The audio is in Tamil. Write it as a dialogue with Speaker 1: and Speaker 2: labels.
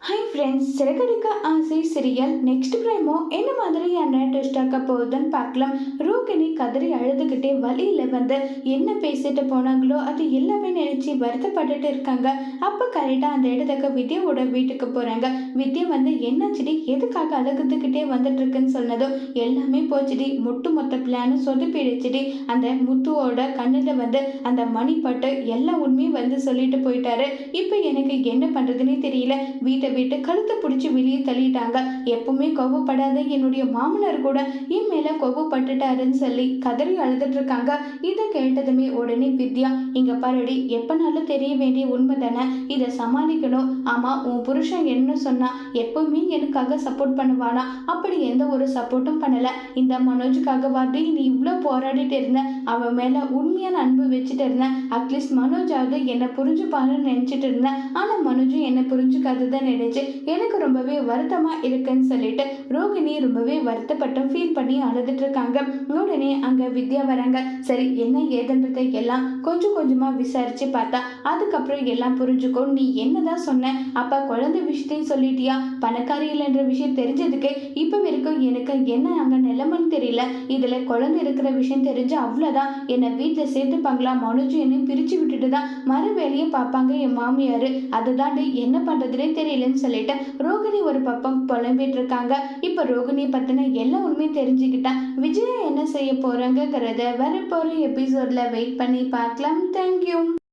Speaker 1: ஹாய் ஃப்ரெண்ட்ஸ், சிறகடிக்க ஆசை சீரியல் நெக்ஸ்ட் ப்ரைமோ என்ன மாதிரியான ட்விஸ்ட் ஆக்க போகுதுன்னு பார்க்கலாம். ரோகிணி கதறி அழுதுகிட்டே வழியில் வந்து என்ன பேசிட்டு போனாங்களோ அது எல்லாமே நினைச்சு வருத்தப்பட்டுட்டு இருக்காங்க. அப்போ கரெக்டாக அந்த இடத்துக்கு வித்யாவோட வீட்டுக்கு போகிறாங்க. வித்யா வந்து என்னாச்சுடி, எதுக்காக அழுகுதுகிட்டே வந்துட்டு இருக்குன்னு சொன்னதும் எல்லாமே போச்சுடி, மொத்த பிளானும் சொதப்பிடுச்சுடி. அந்த முத்துவோட கண்ணில் வந்து அந்த மணி பட்டு எல்லா உண்மையும் வந்து சொல்லிட்டு போயிட்டாரு. இப்போ எனக்கு என்ன பண்ணுறதுன்னே தெரியல. வீட்டை விட்டு கழுத்தை பிடிச்சி வெளியே தள்ளிட்டாங்க. எப்பவுமே கோவப்படாத என்னுடைய மாமனார் கூட என் மேல கோவப்பட்டுட்டாருன்னு சொல்லி கதறி அழுதுட்டு இருக்காங்க. இதை கேட்டதுமே உடனே வித்யா, இங்க பாருடி, எப்பனாலும் தெரிய வேண்டிய உண்மை தானே, இதை சமாளிக்கணும். ஆமா, உன் புருஷன் என்ன சொன்னா, எப்பவுமே எனக்காக சப்போர்ட் பண்ணுவானா? அப்படி எந்த ஒரு சப்போர்ட்டும் பண்ணல. இந்த மனோஜுக்காக வாடி நீ இவ்வளோ போராடிட்டு இருந்த, அவன் மேல உண்மையான அன்பு வச்சுட்டு இருந்தேன். அட்லீஸ்ட் மனோஜாவது என்னை புரிஞ்சுப்பான்னு நினைச்சிட்டு இருந்தேன். ஆனா மனோஜும் என்னை புரிஞ்சுக்காததான் நினைச்சு எனக்கு ரொம்பவே வருத்தமா இருக்குன்னு சொல்லிட்டு ரோகிணி ரொம்பவே வருத்தப்பட்டும் ஃபீல் பண்ணி அழுதுட்டு இருக்காங்க. உடனே அங்க வித்யா வராங்க. சரி, என்ன ஏதுன்றதை எல்லாம் கொஞ்சம் கொஞ்சமா விசாரிச்சு பார்த்தா அதுக்கப்புறம் எல்லாம் புரிஞ்சுக்கும். நீ என்னதான் சொன்ன, அப்ப குழந்தை விஷயத்தையும் சொல்லிட்டியா? பணக்காரி இல்லைன்ற விஷயம் தெரிஞ்சதுக்கு இப்ப வரைக்கும் எனக்கு என்ன அங்க நிலைமைன்னு தெரியல. இதுல குழந்தை இருக்கிற விஷயம் தெரிஞ்சு அவ்வளவுதான், என்னை வீட்டுல சேர்த்துப்பாங்களா? மனோஜ் என்னையும் பிரிச்சு விட்டுட்டு தான் மறு வேலையை பார்ப்பாங்க என் மாமியாரு. அதுதான் என்ன பண்றதுனே தெரியலன்னு சொல்லிட்டு ரோகிணி ஒரு பக்கம் புலம்பிட்டு இருக்காங்க. இப்ப ரோகிணியை பத்தின எல்லா உண்மையும் தெரிஞ்சுக்கிட்டா விஜயா என்ன செய்ய போறாங்கிறத வரப்போற எபிசோட்ல வெயிட் பண்ணி பார்க்கலாம். தேங்க்யூ.